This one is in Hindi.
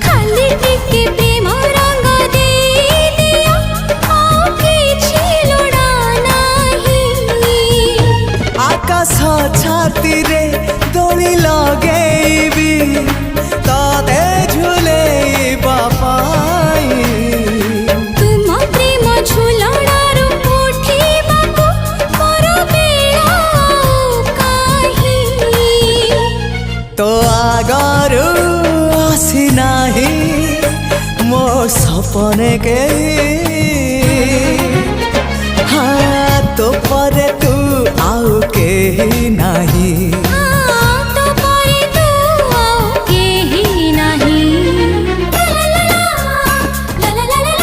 खाली टिके प्रेम रंग दे दिया आ किछि लोड़ा नहीं आकाश छाती रे दोली लगेबी तते झुलेइबा पाई तुम प्रेम झुलणारू उठिबाकू मोर बेला काहि तो आगरू आसी नाही मो सपने के हाँ तो परे तू आउ के नाही।